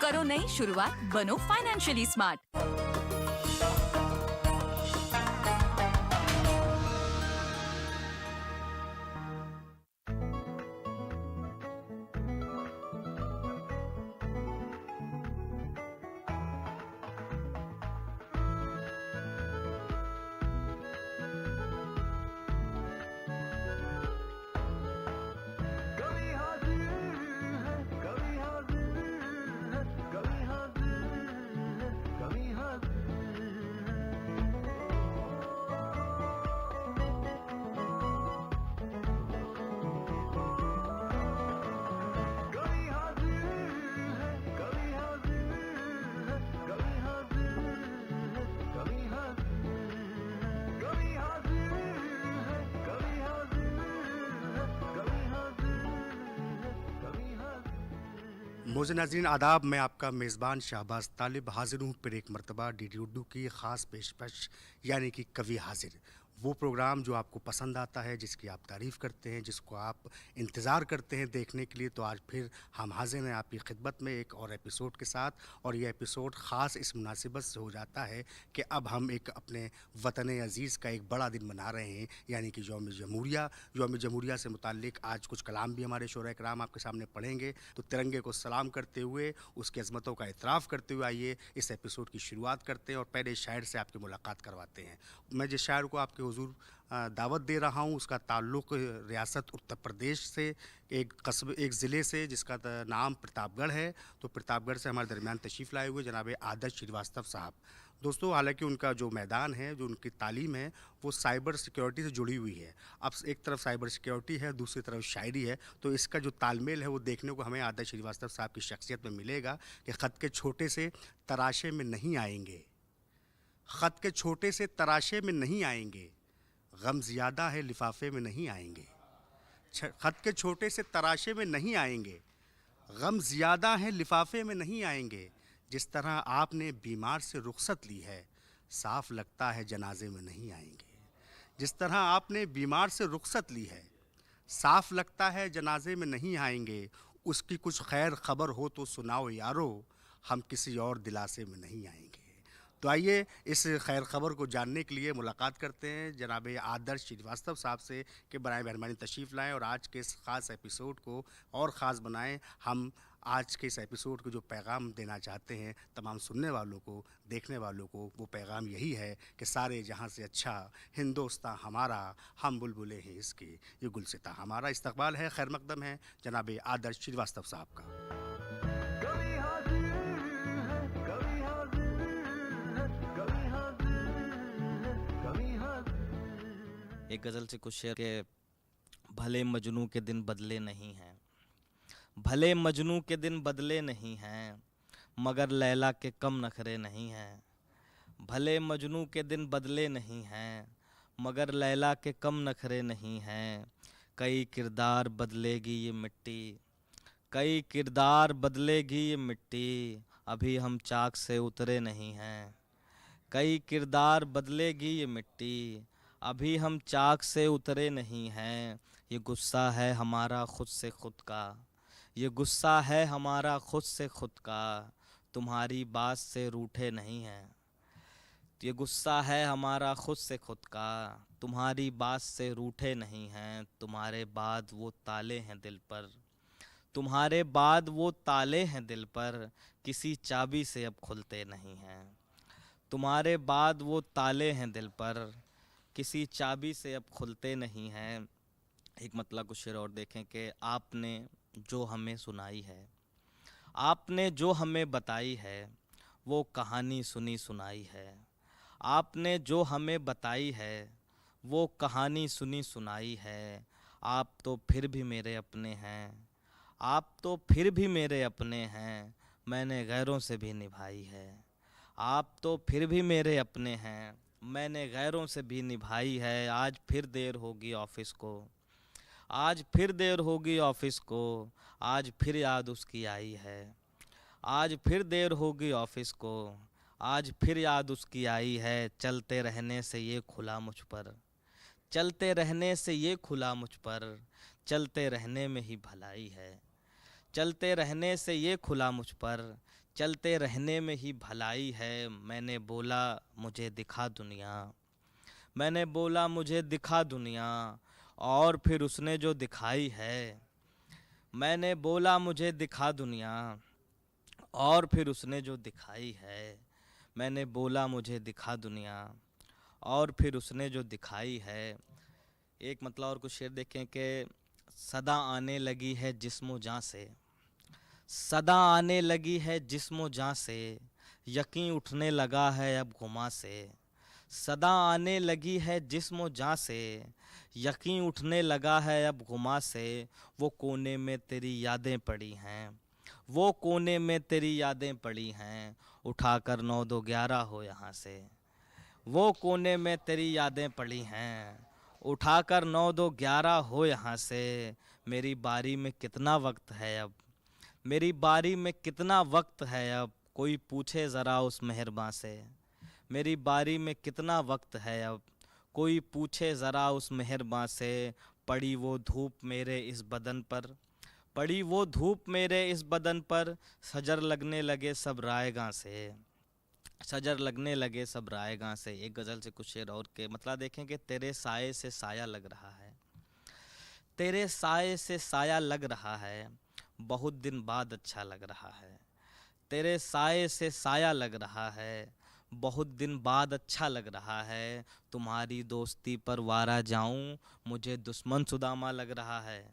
करो नई शुरुआत, बनो फाइनेंशियली स्मार्ट। मोज़े नाज़रीन आदाब, मैं आपका मेज़बान शाहबाज तालिब हाज़िर हूँ फिर एक मरतबा DD उर्दू की ख़ास पेशकश यानी कि कवि हाज़िर। वो प्रोग्राम जो आपको पसंद आता है, जिसकी आप तारीफ़ करते हैं, जिसको आप इंतज़ार करते हैं देखने के लिए, तो आज फिर हम हाज़िर हैं आपकी खिदमत में एक और एपिसोड के साथ। और ये एपिसोड ख़ास इस मुनासिबत से हो जाता है कि अब हम एक अपने वतन अज़ीज़ का एक बड़ा दिन मना रहे हैं, यानी कि यौम जमहूरिया। यौम जमहूरिया से मुताल्लिक़ आज कुछ कलाम भी हमारे शोरा इकराम आपके सामने पढ़ेंगे। तो तिरंगे को सलाम करते हुए, उसकी अज़मतों का इतराफ़ करते हुए आइए इस एपिसोड की शुरुआत करते हैं और पहले शायर से आपकी मुलाकात करवाते हैं। मैं जिस शायर को आपके हुज़ूर दावत दे रहा हूँ, उसका ताल्लुक़ रियासत उत्तर प्रदेश से एक ज़िले से जिसका नाम प्रतापगढ़ है। तो प्रतापगढ़ से हमारे दरमियान तशरीफ़ लाए हुए जनाब आदर्श श्रीवास्तव साहब। दोस्तों, हालांकि उनका जो मैदान है, जो उनकी तालीम है, वो साइबर सिक्योरिटी से जुड़ी हुई है। अब एक तरफ साइबर सिक्योरिटी है, दूसरी तरफ शायरी है, तो इसका जो तालमेल है वो देखने को हमें आदर्श श्रीवास्तव साहब की शख्सियत में मिलेगा कि ख़त के छोटे से तराशे में नहीं आएंगे, ख़त के छोटे से तराशे में नहीं आएंगे, गम ज़्यादा है लिफाफे में नहीं आएंगे। ख़त के छोटे से तराशे में नहीं आएंगे, गम ज़्यादा है लिफाफे में नहीं आएंगे। जिस तरह आपने बीमार से रुखसत ली है, साफ लगता है जनाजे में नहीं आएंगे। जिस तरह आपने बीमार से रुखसत ली है, साफ लगता है जनाजे में नहीं आएंगे। उसकी कुछ खैर खबर हो तो सुनाओ यारो, हम किसी और दिलासे में नहीं आएंगे। तो आइए इस खैर खबर को जानने के लिए मुलाकात करते हैं जनाब आदर्श श्रीवास्तव साहब से कि बराए मेहरबानी तशरीफ़ लाएँ और आज के इस ख़ास एपिसोड को और ख़ास बनाएं। हम आज के इस एपिसोड को जो पैगाम देना चाहते हैं तमाम सुनने वालों को, देखने वालों को, वो पैगाम यही है कि सारे जहां से अच्छा हिंदोस्तां हमारा, हम बुलबुलें हैं इसके, ये गुलसिता हमारा। इस्तकबाल है, खैर मकदम है जनाब आदर्श श्रीवास्तव साहब का। एक गज़ल से कुछ शेर के, भले मजनू के दिन बदले नहीं हैं, भले मजनू के दिन बदले नहीं हैं, मगर लैला के कम नखरे नहीं हैं। भले मजनू के दिन बदले नहीं हैं, मगर लैला के कम नखरे नहीं हैं। कई किरदार बदलेगी ये मिट्टी, कई किरदार बदलेगी ये मिट्टी, अभी हम चाक से उतरे नहीं हैं। कई किरदार बदलेगी ये मिट्टी, अभी हम चाक से उतरे नहीं हैं। ये गुस्सा है हमारा खुद से खुद का, ये गुस्सा है हमारा खुद से खुद का, तुम्हारी बात से रूठे नहीं हैं। ये गुस्सा है हमारा खुद से खुद का, तुम्हारी बात से रूठे नहीं हैं। तुम्हारे बाद वो ताले हैं दिल पर, तुम्हारे बाद वो ताले हैं दिल पर, किसी चाबी से अब खुलते नहीं हैं। तुम्हारे बाद वो ताले हैं दिल पर, किसी चाबी से अब खुलते नहीं हैं। एक मतलब कुछ शेर और देखें कि आपने जो हमें सुनाई है, आपने जो हमें बताई है, वो कहानी सुनी सुनाई है। आपने जो हमें बताई है, वो कहानी सुनी सुनाई है। आप तो फिर भी मेरे अपने हैं, आप तो फिर भी मेरे अपने हैं, मैंने गैरों से भी निभाई है। आप तो फिर भी मेरे अपने हैं, मैंने गैरों से भी निभाई है। आज फिर देर होगी ऑफिस को, आज फिर देर होगी ऑफिस को, आज फिर याद उसकी आई है। आज फिर देर होगी ऑफिस को, आज फिर याद उसकी आई है। चलते रहने से ये खुला मुझ पर, चलते रहने से ये खुला मुझ पर, चलते रहने में ही भलाई है। चलते रहने से ये खुला मुझ पर, चलते रहने में ही भलाई है। मैंने बोला मुझे दिखा दुनिया, मैंने बोला मुझे दिखा दुनिया, और फिर उसने जो दिखाई है। मैंने बोला मुझे दिखा दुनिया, और फिर उसने जो दिखाई है। मैंने बोला मुझे दिखा दुनिया, और फिर उसने जो दिखाई है। एक मतलब और कुछ शेर देखें कि सदा आने लगी है जिस्मो जान से, सदा आने लगी है जिस्मो जान से, यकीन उठने लगा है अब गुमा से। सदा आने लगी है जिस्मो जान से, यकीन उठने लगा है अब गुमा से। वो कोने में तेरी यादें पड़ी हैं, वो कोने में तेरी यादें पड़ी हैं, उठाकर 9 2 11 हो यहाँ से। वो कोने में तेरी यादें पड़ी हैं, उठाकर 9 2 11 हो यहाँ से। मेरी बारी में कितना वक्त है अब, मेरी बारी में कितना वक्त है अब, कोई पूछे ज़रा उस मेहरबान से। मेरी बारी में कितना वक्त है अब, कोई पूछे ज़रा उस मेहरबान से। पड़ी वो धूप मेरे इस बदन पर, पड़ी वो धूप मेरे इस बदन पर, सजर लगने लगे सब रायगां से, सजर लगने लगे सब रायगां से। एक गज़ल से कुछ शेर और के मतलब देखें कि तेरे साए से साया लग रहा है, तेरे साए से साया लग रहा है, बहुत दिन बाद अच्छा लग रहा है। तेरे साए से साया लग रहा है, बहुत दिन बाद अच्छा लग रहा है। तुम्हारी दोस्ती पर वारा जाऊं, मुझे दुश्मन सुदामा लग रहा है।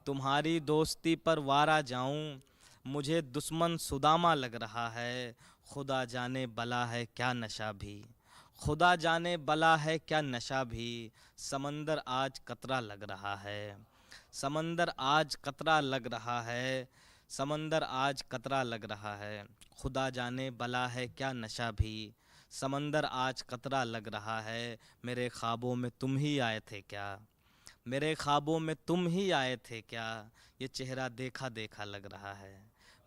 तुम्हारी दोस्ती पर वारा जाऊं, मुझे दुश्मन सुदामा लग रहा है। खुदा जाने बला है क्या नशा भी, खुदा जाने बला है क्या नशा भी, समंदर आज कतरा लग रहा है। समंदर आज कतरा लग रहा है, समंदर आज कतरा लग रहा है। खुदा जाने बला है क्या नशा भी, समंदर आज कतरा लग रहा है। मेरे ख्वाबों में तुम ही आए थे क्या, मेरे ख्वाबों में तुम ही आए थे क्या, ये चेहरा देखा देखा लग रहा है।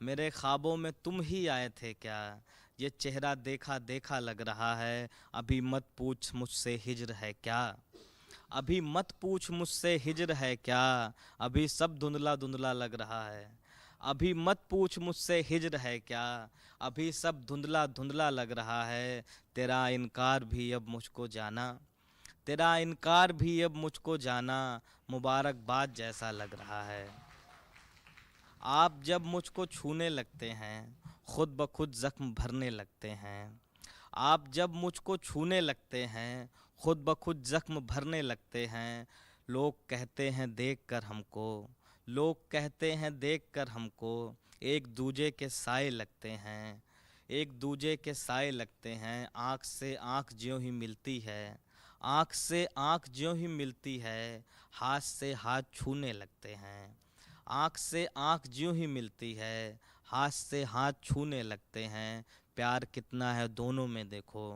मेरे ख्वाबों में तुम ही आए थे क्या, ये चेहरा देखा देखा लग रहा है। अभी मत पूछ मुझसे हिज्र है क्या, अभी मत पूछ मुझसे हिज्र है क्या, अभी सब धुंधला धुंधला लग रहा है। अभी मत पूछ मुझसे हिज्र है क्या, अभी सब धुंधला धुंधला लग रहा है। तेरा इनकार भी अब मुझको जाना, तेरा इनकार भी अब मुझको जाना, मुबारकबाद जैसा लग रहा है। आप जब मुझको छूने लगते हैं, खुद ब खुद ज़ख्म भरने लगते हैं। आप जब मुझको छूने लगते हैं, खुद ब खुद ज़ख्म भरने लगते हैं। लोग कहते हैं देख कर हमको, लोग कहते हैं देख कर हमको, एक दूजे के साए लगते हैं, एक दूजे के साए लगते हैं। आँख से आँख ज्यों ही मिलती है, आँख से आँख ज्यों ही मिलती है, हाथ से हाथ छूने लगते हैं। आँख से आँख ज्यों ही मिलती है, हाथ से हाथ छूने लगते हैं। प्यार कितना है दोनों में देखो,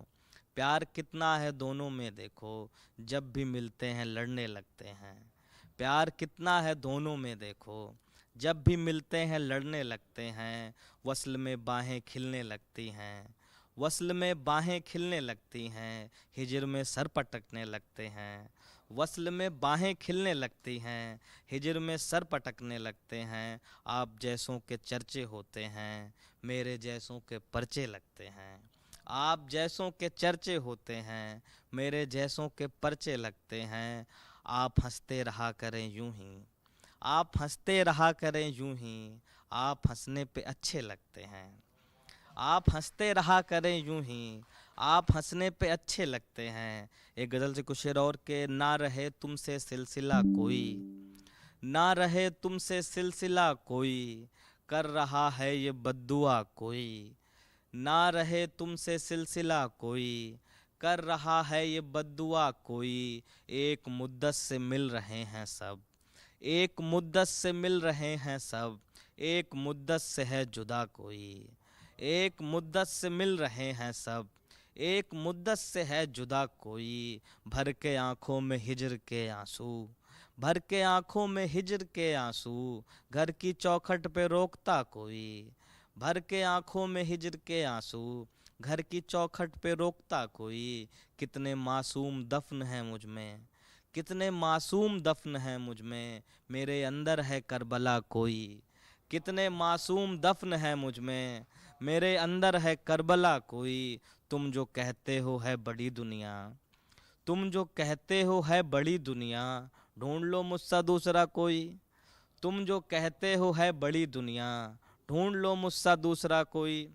प्यार कितना है दोनों में देखो, जब भी मिलते हैं लड़ने लगते हैं। प्यार कितना है दोनों में देखो, जब भी मिलते हैं लड़ने लगते हैं। वस्ल में बाहें खिलने लगती हैं, वस्ल में बाहें खिलने लगती हैं, हिजर में सर पटकने लगते हैं। वस्ल में बाहें खिलने लगती हैं, हिजर में सर पटकने लगते हैं। आप जैसों के चर्चे होते हैं, मेरे जैसों के पर्चे लगते हैं। आप जैसों के चर्चे होते हैं, मेरे जैसों के पर्चे लगते हैं। आप हंसते रहा करें यूं ही, आप हंसते रहा करें यूं ही, आप हंसने पे अच्छे लगते हैं। आप हंसते रहा करें यूं ही, आप हंसने पे अच्छे लगते हैं। एक गज़ल से कुछ शेर और के ना रहे तुमसे सिलसिला कोई, ना रहे तुमसे सिलसिला कोई, कर रहा है ये बद्दुआ कोई। ना रहे तुमसे सिलसिला कोई, कर रहा है ये बद्दुआ कोई। एक मुद्दत से मिल रहे हैं सब, एक मुद्दत से मिल रहे हैं सब, एक मुद्दत से है जुदा कोई। एक मुद्दत से मिल रहे हैं सब, एक मुद्दत से है जुदा कोई। भर के आँखों में हिजर के आंसू, भर के आँखों में हिजर के आंसू, घर की चौखट पे रोकता कोई। भर के आँखों में हिजर के आंसू, घर की चौखट पे रोकता कोई। कितने मासूम दफन हैं मुझ में, कितने मासूम दफन हैं मुझ में, मेरे अंदर है करबला कोई। कितने मासूम दफन हैं मुझ में, मेरे अंदर है करबला कोई, तुम जो कहते हो है बड़ी दुनिया, तुम जो कहते हो है बड़ी दुनिया, ढूंढ लो मुझसा दूसरा कोई, तुम जो कहते हो है बड़ी दुनिया, ढूंढ लो मुझसा दूसरा कोई।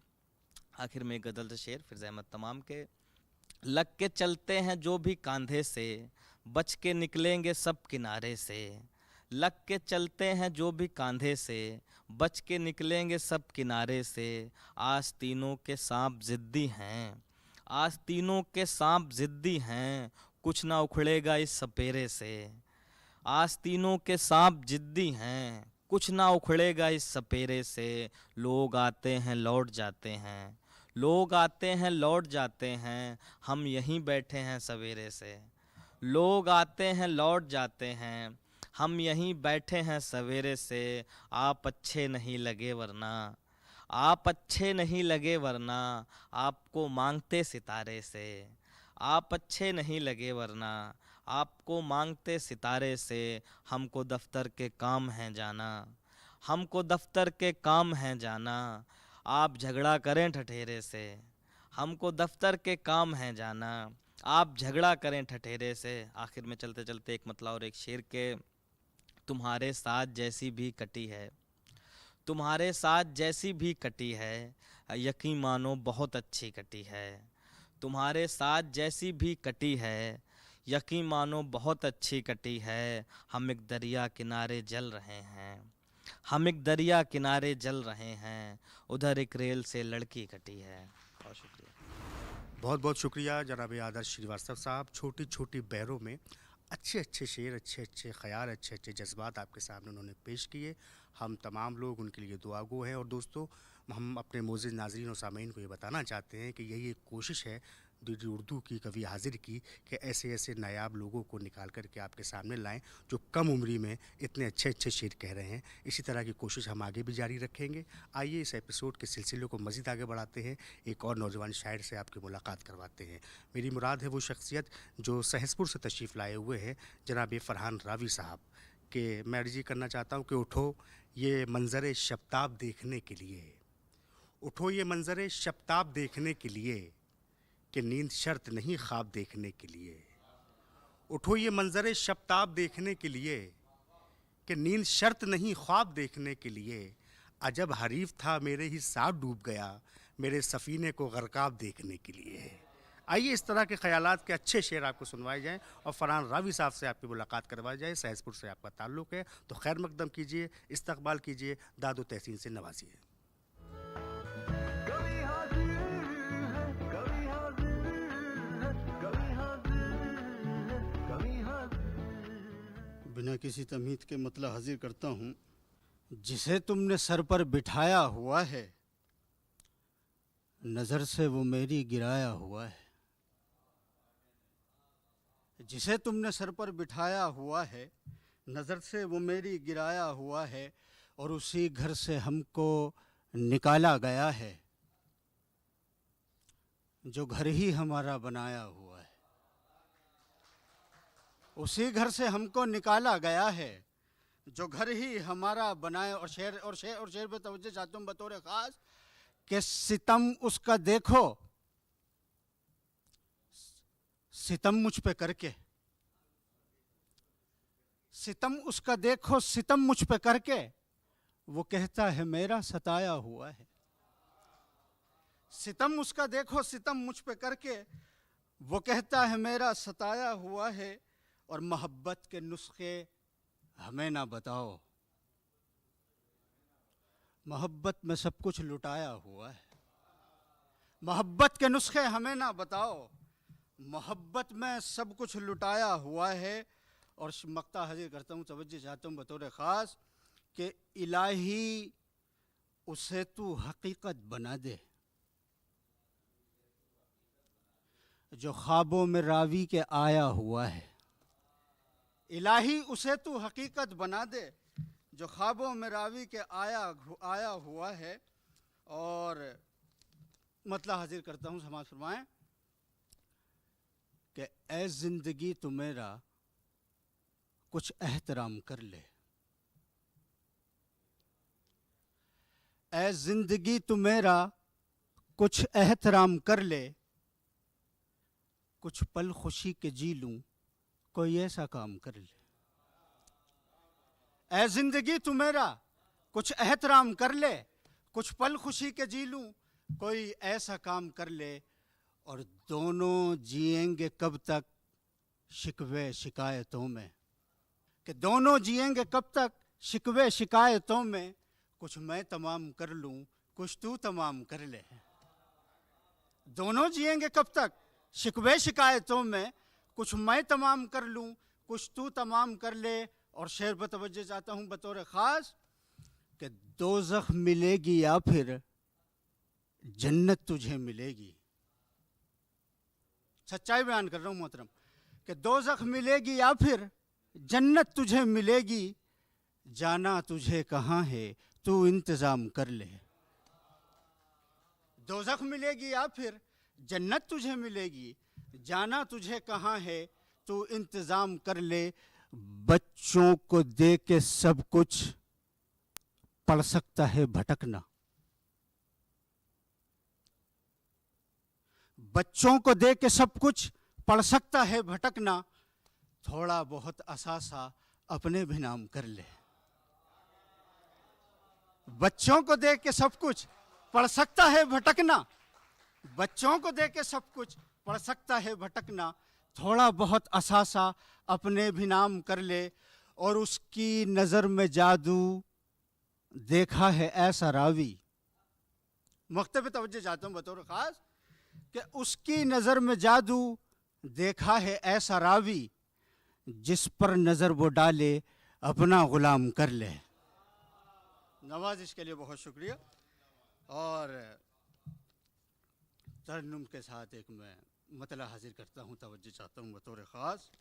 आखिर में एक गजल से शेर फिर अहमद तमाम के। लग के चलते हैं जो भी कांधे से, बच के निकलेंगे सब किनारे से, लग के चलते हैं जो भी कांधे से, बच के निकलेंगे सब किनारे से। आज तीनों के सांप जिद्दी हैं, आज तीनों के सांप जिद्दी हैं, कुछ ना उखड़ेगा इस सपेरे से। आज तीनों के सांप जिद्दी हैं, कुछ ना उखड़ेगा इस सपेरे से। लोग आते हैं लौट जाते हैं, लोग आते हैं लौट जाते हैं, हम यहीं बैठे हैं सवेरे से। लोग आते हैं लौट जाते हैं, हम यहीं बैठे हैं सवेरे से। आप अच्छे नहीं लगे वरना, आप अच्छे नहीं लगे वरना, आपको मांगते सितारे से। आप अच्छे नहीं लगे वरना, आपको मांगते सितारे से। हमको दफ्तर के काम हैं जाना, हमको दफ्तर के काम हैं जाना, आप झगड़ा करें ठठेरे से। हमको दफ्तर के काम हैं जाना, आप झगड़ा करें ठठेरे से। आखिर में चलते चलते एक मतला और एक शेर के। तुम्हारे साथ जैसी भी कटी है, तुम्हारे साथ जैसी भी कटी है, यकीन मानो बहुत अच्छी कटी है। तुम्हारे साथ जैसी भी कटी है, यकीन मानो बहुत अच्छी कटी है। हम एक दरिया किनारे जल रहे हैं, हम एक दरिया किनारे जल रहे हैं, उधर एक रेल से लड़की कटी है। बहुत शुक्रिया। बहुत बहुत शुक्रिया जनाब आदर्श श्रीवास्तव साहब। छोटी छोटी बहरों में अच्छे अच्छे शेर, अच्छे अच्छे ख्याल, अच्छे अच्छे जज्बात आपके सामने उन्होंने पेश किए। हम तमाम लोग उनके लिए दुआगो हैं। और दोस्तों, हम अपने मोअज़्ज़िज़ नाज़रीन और सामीन को ये बताना चाहते हैं कि यही एक कोशिश है डीडी उर्दू की, कभी हाजिर की, कि ऐसे ऐसे नायाब लोगों को निकाल कर के आपके सामने लाएं जो कम उम्री में इतने अच्छे अच्छे शेर कह रहे हैं। इसी तरह की कोशिश हम आगे भी जारी रखेंगे। आइए इस एपिसोड के सिलसिले को मज़ीद आगे बढ़ाते हैं, एक और नौजवान शायर से आपकी मुलाकात करवाते हैं। मेरी मुराद है वो शख्सियत जो सहसपुर से तशरीफ़ लाए हुए हैं, जनाब फ़रहान रावी साहब के। मैं अर्ज़ी करना चाहता हूँ कि उठो ये मंज़र शब्ताब देखने के लिए, उठो ये मंज़र शब्ताब देखने के लिए, कि नींद शर्त नहीं ख्वाब देखने के लिए। उठो ये मंज़र शब्ताब देखने के लिए, कि नींद शर्त नहीं ख्वाब देखने के लिए। अजब हरीफ था मेरे ही साथ डूब गया, मेरे सफ़ीने को गरकाब देखने के लिए। आइए इस तरह के ख़यालात के अच्छे शेर आपको सुनवाए जाएं और फ़रहान रावी साहब से आपकी मुलाकात करवाई जाए। सहसपुर से आपका ताल्लुक़ है तो खैर मकदम कीजिए, इस्तकबाल कीजिए, दादो तहसीन से नवाजिए। बिना किसी तमहीद के मतला हाजिर करता हूँ। जिसे तुमने सर पर बिठाया हुआ है, नज़र से वो मेरी गिराया हुआ है। जिसे तुमने सर पर बिठाया हुआ है, नज़र से वो मेरी गिराया हुआ है, और उसी घर से हमको निकाला गया है, जो घर ही हमारा बनाया हुआ है। उसी घर से हमको निकाला गया है, जो घर ही हमारा बनाए। और शेर पे तवज्जो चाहता हूँ बतौर ख़ास, कि सितम उसका देखो, सितम मुझ पे करके, सितम उसका देखो, सितम मुझ पे करके, वो कहता है मेरा सताया हुआ है। सितम उसका देखो, सितम मुझ पे करके, वो कहता है मेरा सताया हुआ है। और मोहब्बत के नुस्खे हमें ना बताओ, मोहब्बत में सब कुछ लुटाया हुआ है। मोहब्बत के नुस्खे हमें ना बताओ, मोहब्बत में सब कुछ लुटाया हुआ है। और मक्ता हाजिर करता हूँ, तवज्जो चाहता हूँ बतौर ख़ास, कि इलाही उसे तू हकीकत बना दे, जो ख्वाबों में रावी के आया हुआ है। इलाही उसे तू हकीकत बना दे, जो ख्वाबों में रावी के आया हुआ है। और मतलब हाजिर करता हूँ, समाज फरमाएं कि ऐ ज़िंदगी तू मेरा कुछ एहतराम कर ले, ऐ ज़िंदगी तू मेरा कुछ एहतराम कर ले, कुछ पल खुशी के जी लूं, कोई ऐसा काम कर ले। ऐ जिंदगी तू मेरा कुछ एहतराम कर ले, कुछ पल खुशी के जी लूं, कोई ऐसा काम कर ले। और दोनों जिएंगे कब तक शिकवे शिकायतों में, कि दोनों जिएंगे कब तक शिकवे शिकायतों में। कुछ मैं तमाम कर लूं, कुछ तू तमाम कर ले। दोनों जिएंगे कब तक शिकवे शिकायतों में, कुछ मैं तमाम कर लूं, कुछ तू तमाम कर ले। और शेर पर तवज्जो चाहता हूं बतौर ख़ास कि दोज़ख मिलेगी या फिर जन्नत तुझे मिलेगी। सच्चाई बयान कर रहा हूं मोहतरम, कि दोज़ख मिलेगी या फिर जन्नत तुझे मिलेगी। जाना तुझे कहाँ है तू इंतज़ाम कर ले। दोज़ख मिलेगी या फिर जन्नत तुझे मिलेगी, जाना तुझे कहाँ है तू इंतज़ाम कर ले। बच्चों को दे के सब कुछ पड़ सकता है भटकना, बच्चों को दे के सब कुछ पड़ सकता है भटकना। थोड़ा बहुत असासा अपने भी नाम कर ले। बच्चों को दे के सब कुछ पड़ सकता है भटकना, बच्चों को दे के सब कुछ पड़ सकता है भटकना। थोड़ा बहुत असासा अपने भी नाम कर ले। और उसकी नज़र में जादू देखा है ऐसा रावी। मक्तब पे तवज्जो चाहता हूँ बतौर ख़ास कि उसकी नज़र में जादू देखा है ऐसा रावी, जिस पर नज़र वो डाले अपना ग़ुलाम कर ले। नवाज़िश के लिए बहुत शुक्रिया। और तरन्नुम के साथ एक मैं मतला हाजिर करता हूँ, तवज्जो चाहता हूँ बतौर ख़ास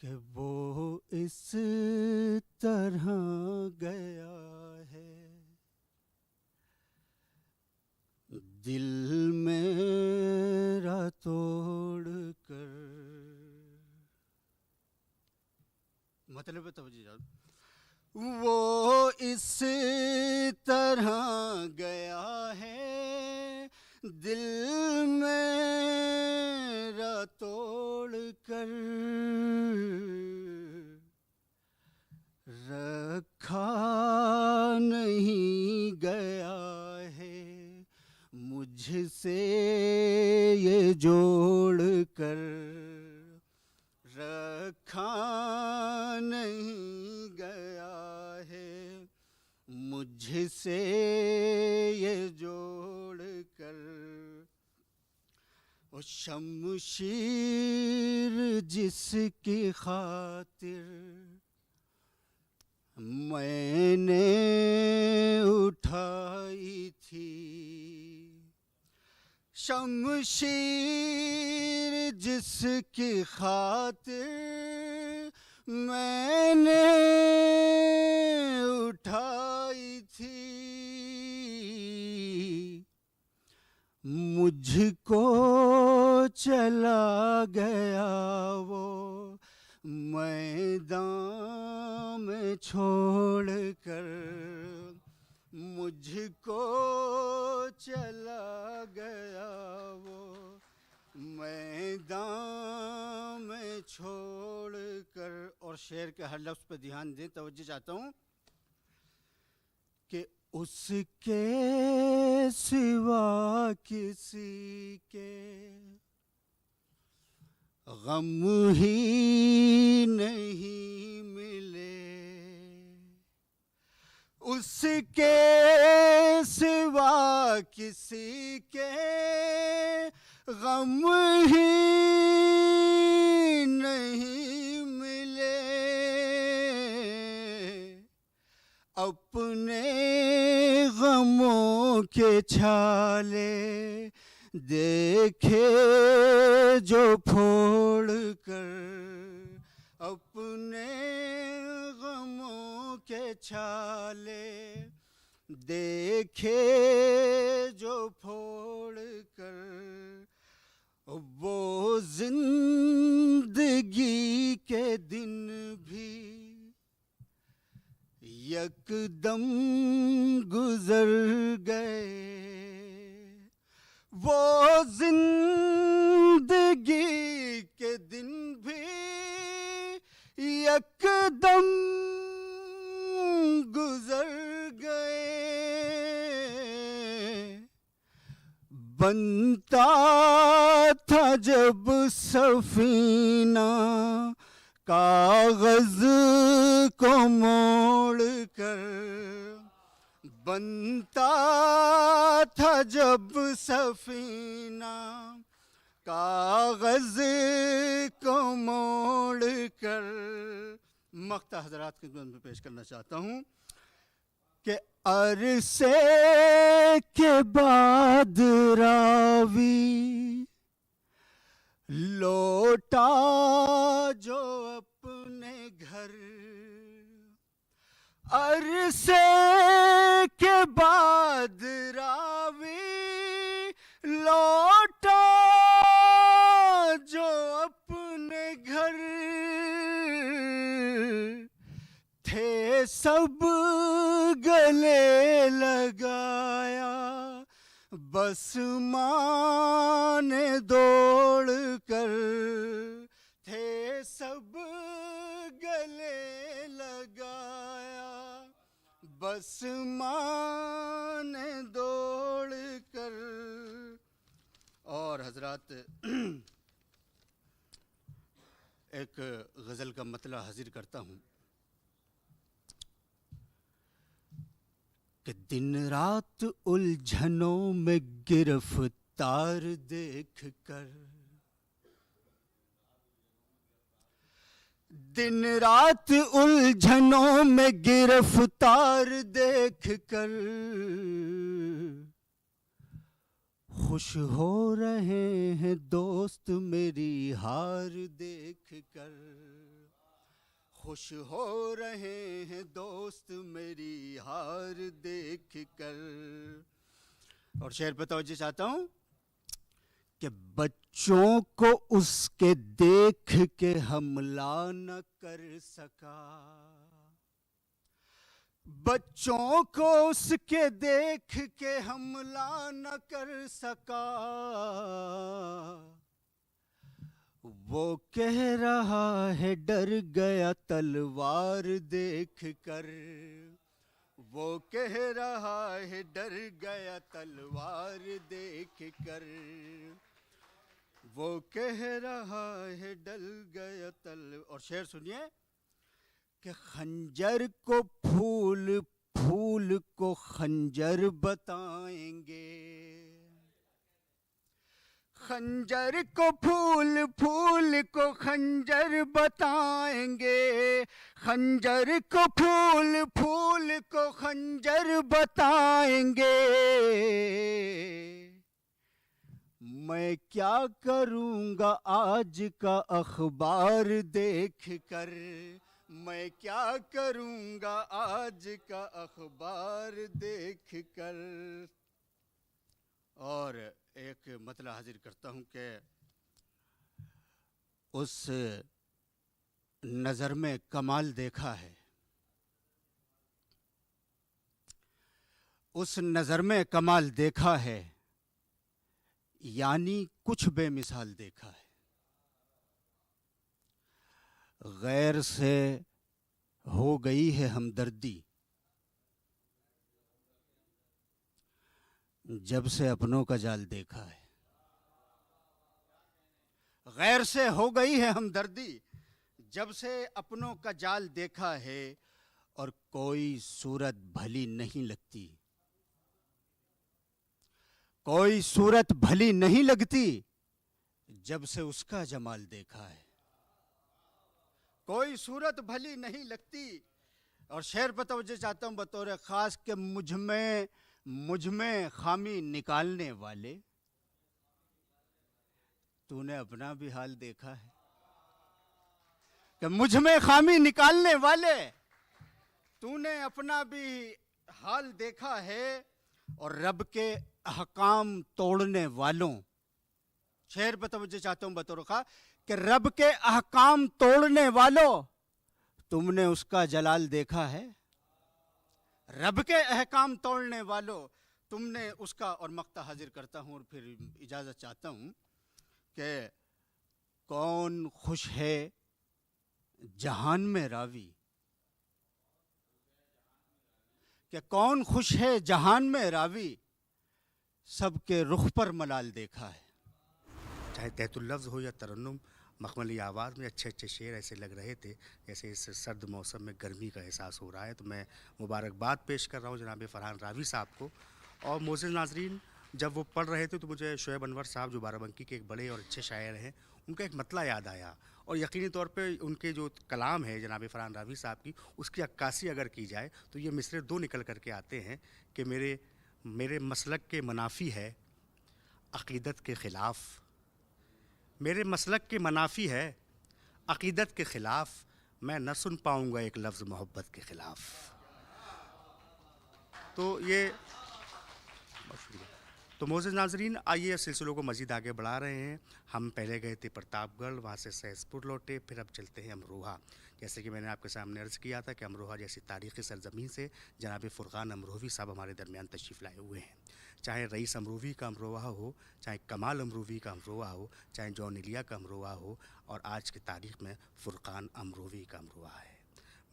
कि वो इस तरह गया है दिल मेरा तोड़ कर। मतलब तवज्जो, वो इस तरह गया है दिल मेरा तोड़ कर, रखा नहीं गया है मुझसे ये जोड़ कर, रखा नहीं गया है मुझसे ये जोड़ कर। ओ शमशीर जिसकी खातिर मैंने उठाई थी, शमशीर जिसकी खातिर मैंने उठाई थी, मुझको चला गया वो मैदान में छोड़ कर, मुझको चला गया वो मैदान में छोड़ कर। और शेर के हर लफ्ज़ पर ध्यान दें, तवज्जो चाहता हूँ कि उसके सिवा किसी के गम ही नहीं मिले, उसके सिवा किसी के गम ही नहीं मिले, अपने गमों के छाले देखे जो फोड़ कर, अपने गमों के छाले देखे जो फोड़ कर, वो जिंदगी के दिन भी यकदम गुजर गए वो जिंदगी के दिन भी, यकदम गुजर गए। बनता था जब सफीना कागज को मोड़ कर, बनता था जब सफीना कागज को मोड़ कर। मक्ता हजरात की खिदमत में पेश करना चाहता हूँ कि अरसे के बाद रावी लौटा जो अपने घर, अरसे के बाद रावी लौटा जो अपने घर। थे सब गले लगाया बस माने दौड़ कर, थे सब गले लगाया बस माने दौड़ कर। और हजरात एक गज़ल का मतला हाजिर करता हूँ कि दिन रात उलझनों में गिरफ्तार देख कर, दिन रात उलझनों में गिरफ्तार देख कर, खुश हो रहे हैं दोस्त मेरी हार देख कर, खुश हो रहे हैं दोस्त मेरी हार देख कर। और शेर पे तवज्जो चाहता हूँ कि बच्चों को उसके देख के हमला न कर सका, बच्चों को उसके देख के हमला न कर सका। वो कह रहा है डर गया तलवार देख कर, वो कह रहा है डर गया तलवार देख कर, वो कह रहा है डर गया और शेर सुनिए कि खंजर को फूल, फूल को खंजर बताएंगे, खंजर को फूल, फूल को खंजर बताएंगे, खंजर को फूल, फूल को खंजर बताएंगे। मैं क्या करूँगा आज का अखबार देख कर, मैं क्या करूँगा आज का अखबार देख कर। और एक मतला हाजिर करता हूँ कि उस नज़र में कमाल देखा है, उस नज़र में कमाल देखा है, यानी कुछ बेमिसाल देखा है। गैर से हो गई है हमदर्दी जब से अपनों का जाल देखा है, गैर से हो गई है हमदर्दी जब से अपनों का जाल देखा है। और कोई सूरत भली नहीं लगती, कोई सूरत भली नहीं लगती जब से उसका जमाल देखा है, कोई सूरत भली नहीं लगती। और शेर पर तवज्जो चाहता हूँ बतौर ख़ास कि मुझ में खामी निकालने वाले, तूने अपना भी हाल देखा है कि मुझ में खामी निकालने वाले, तूने अपना भी हाल देखा है। और रब के अहकाम तोड़ने वालों, शेर पर तवज्जो चाहता हूँ बतौर ख़ास कि रब के अहकाम तोड़ने वालों, तुमने उसका जलाल देखा है। रब के अहकाम तोड़ने वालों, तुमने उसका, और मक्ता हाजिर करता हूँ और फिर इजाज़त चाहता हूँ कि कौन खुश है जहान में रावी, कि कौन खुश है जहान में रावी, सबके रुख पर मलाल देखा है। चाहे तहतुल लफ्ज़ हो या तरन्नुम, मखमली आवाज़ में अच्छे अच्छे शेर ऐसे लग रहे थे जैसे इस सर्द मौसम में गर्मी का एहसास हो रहा है। तो मैं मुबारकबाद पेश कर रहा हूँ जनाब फरहान रावी साहब को। और मोअज़्ज़िज़ नाज़रीन, जब वो पढ़ रहे थे तो मुझे शोएब अनवर साहब जो बाराबंकी के एक बड़े और अच्छे शायर हैं, उनका एक मतला याद आया। और यकीनी तौर पे उनके जो कलाम है जनाब फरहान रावी साहब की, उसकी अक्कासी अगर की जाए तो ये मिसरे दो निकल करके आते हैं कि मेरे मसलक के मनाफी है अक़ीदत के ख़िलाफ़, मेरे मसलक के मनाफी है अक़ीदत के ख़िलाफ़, मैं न सुन पाऊँगा एक लफ्ज़ मोहब्बत के ख़िलाफ़। तो ये बहुत शुक्रिया। तो मोअज़्ज़िज़ नाज़रीन, आइए सिलसिलों को मज़ीद आगे बढ़ा रहे हैं। हम पहले गए थे प्रतापगढ़, वहाँ से सहसपुर लौटे, फिर अब चलते हैं अमरोहा। जैसे कि मैंने आपके सामने अर्ज़ किया था कि अमरोहा जैसी तारीख़ी सरज़मीन से जनाब फ़ुरक़ान अमरोही साहब हमारे दरमियान तशरीफ़ लाए हुए हैं। चाहे रईस अमरोही का अमरोहा हो, चाहे कमाल अमरोही का अमरोहा हो, चाहे जॉन इलिया का अमरोहा हो, और आज की तारीख़ में फ़ुरक़ान अमरोही का अमरोहा है।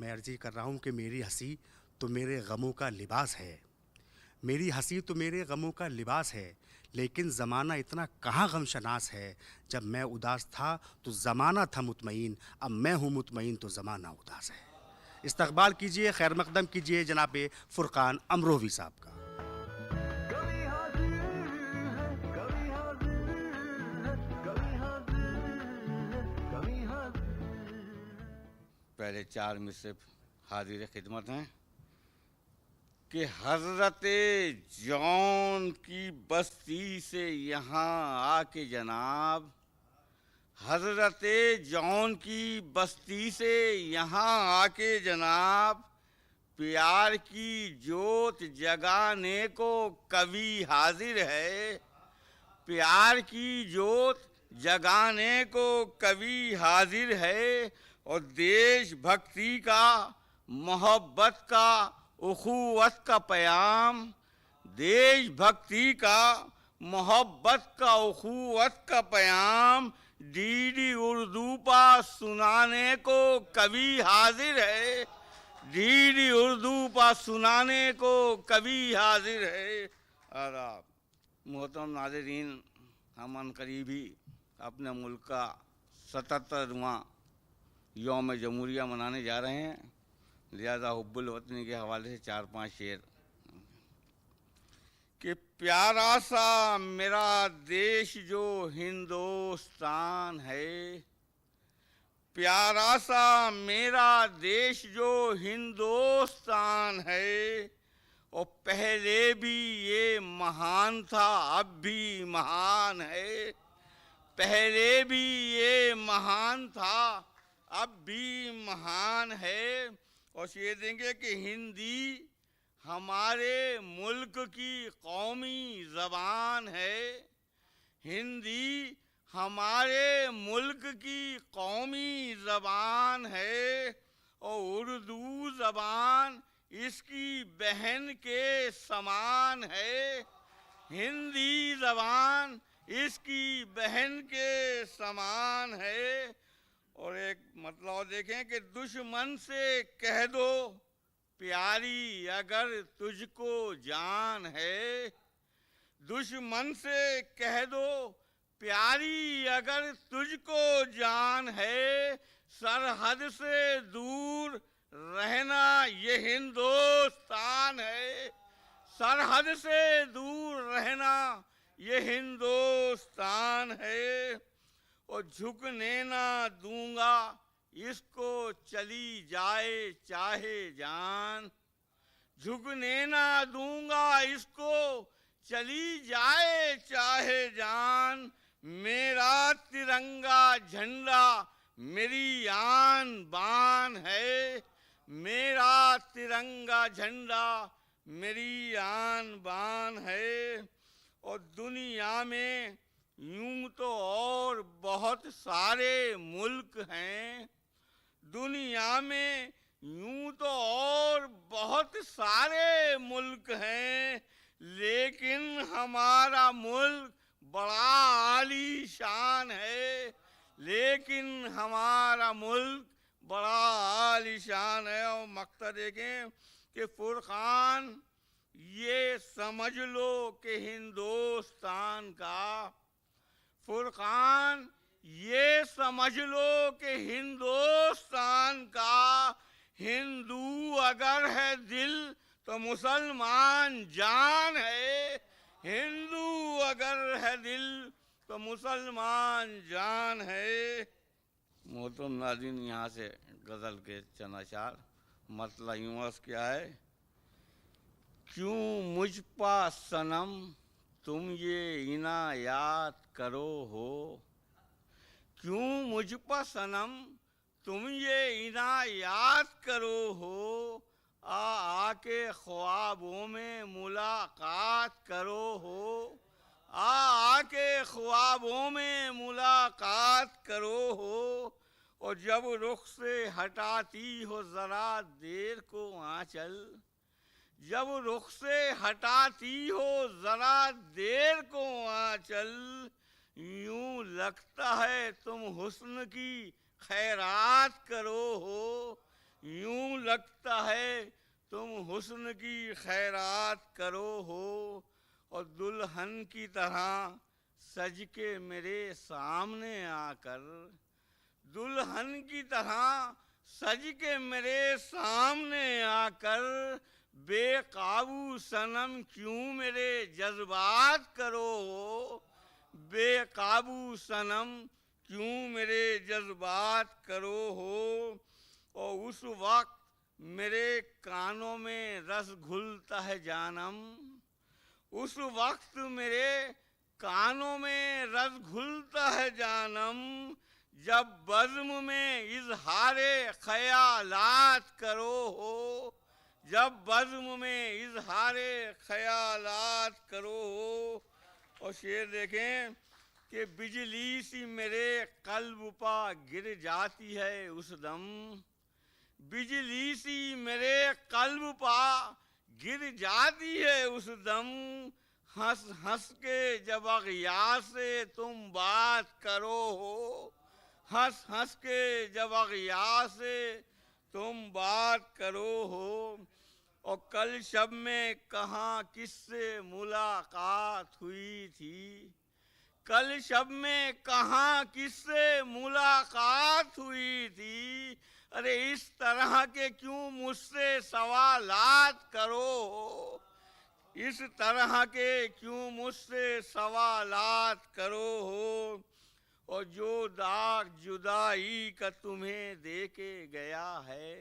मैं अर्ज़ी कर रहा हूँ कि मेरी हंसी तो मेरे गमों का लिबास है, मेरी हंसी तो मेरे गमों का लिबास है, लेकिन ज़माना इतना कहाँ गमशनास है। जब मैं उदास था तो ज़माना था मुतमईन, अब मैं हूँ मुतमईन तो ज़माना उदास है। इस्तक़बाल कीजिए, खैर मक़दम कीजिए जनाब फ़ुरक़ान अमरोही साहब का। पहले चार मिसरे हाजिर खिदमत हैं कि हज़रत जॉन की बस्ती से यहाँ आके जनाब, हज़रत जॉन की बस्ती से यहाँ आके जनाब, प्यार की जोत जगाने को कवि हाजिर है, प्यार की जोत जगाने को कवि हाजिर है। और देशभक्ति का, मोहब्बत का, उखुवत का पैगाम, देशभक्ति का, मोहब्बत का, उखुवत का पैगाम डीडी उर्दू पर सुनाने को कवि हाजिर है, डीडी उर्दू पर सुनाने को कवि हाजिर है। आदाब मोहतरम नाज़रीन, हम अनकरीबी अपने मुल्क का 77वां यौम जमहूरिया मनाने जा रहे हैं, लिहाजा हुब्बुल वतनी के हवाले से 4-5 शेर कि प्यारा सा मेरा देश जो हिंदुस्तान है, प्यारा सा मेरा देश जो हिंदुस्तान है, और पहले भी ये महान था अब भी महान है, पहले भी ये महान था अब भी महान है। और ये देंगे कि हिंदी हमारे मुल्क की कौमी ज़बान है, हिंदी हमारे मुल्क की कौमी ज़बान है, और उर्दू ज़बान इसकी बहन के समान है, हिंदी ज़बान इसकी बहन के समान है। और एक मतलब देखें कि दुश्मन से कह दो प्यारी अगर तुझको जान है, दुश्मन से कह दो प्यारी अगर तुझको जान है, सरहद से दूर रहना ये हिंदुस्तान है, सरहद से दूर रहना ये हिंदुस्तान है। और झुकने ना दूंगा इसको चली जाए चाहे जान, झुकने ना दूंगा इसको चली जाए चाहे जान, मेरा तिरंगा झंडा मेरी आन बान है, मेरा तिरंगा झंडा मेरी आन बान है। और दुनिया में यूं तो और बहुत सारे मुल्क हैं, दुनिया में यूं तो और बहुत सारे मुल्क हैं, लेकिन हमारा मुल्क बड़ा आलीशान है, लेकिन हमारा मुल्क बड़ा आलीशान है। और मकसद देखें कि फुरकान ये समझ लो कि हिंदुस्तान का, फुरकान ये समझ लो कि हिंदुस्तान का, हिंदू अगर है दिल तो मुसलमान जान है, हिंदू अगर है दिल तो मुसलमान जान है। मोहतरम नाज़रीन, यहाँ से गज़ल के चंद अशार, मतलब यूँ अर्ज़ क्या है। क्यों मुझ पा सनम तुम ये इनायात करो हो, क्यों मुझ पा सनम तुम ये इनायात करो हो, आके ख्वाबों में मुलाकात करो हो, आके ख्वाबों में मुलाकात करो हो। और जब रुख से हटाती हो ज़रा देर को आंचल, जब रुख से हटाती हो ज़रा देर को आंचल, यूं लगता है तुम हुस्न की खैरात करो हो, यूं लगता है तुम हुस्न की खैरात करो हो। और दुल्हन की तरह सज के मेरे सामने आकर, दुल्हन की तरह सज के मेरे सामने आकर, बेकाबू सनम क्यों मेरे जज्बात करो हो, बेकाबू सनम क्यों मेरे जज्बात करो हो। और उस वक्त मेरे कानों में रस घुलता है जानम, उस वक्त मेरे कानों में रस घुलता है जानम, जब बज़्म में इज़हारे ख़यालात करो हो, जब बज़्म में इज़हारे ख़यालात करो हो। और शेर देखें कि बिजली सी मेरे क़ल्ब पा गिर जाती है उस दम, बिजली सी मेरे क़ल्ब पा गिर जाती है उस दम, हंस हंस के जब अग़ियार से तुम बात करो हो, हंस हंस के जब अग़ियार से तुम बात करो हो। और कल शब में कहाँ किससे मुलाकात हुई थी, कल शब में कहाँ किससे मुलाकात हुई थी, अरे इस तरह के क्यों मुझसे सवालात करो हो, इस तरह के क्यों मुझसे सवालात करो हो। और जो दाग जुदाई का तुम्हें दे के गया है,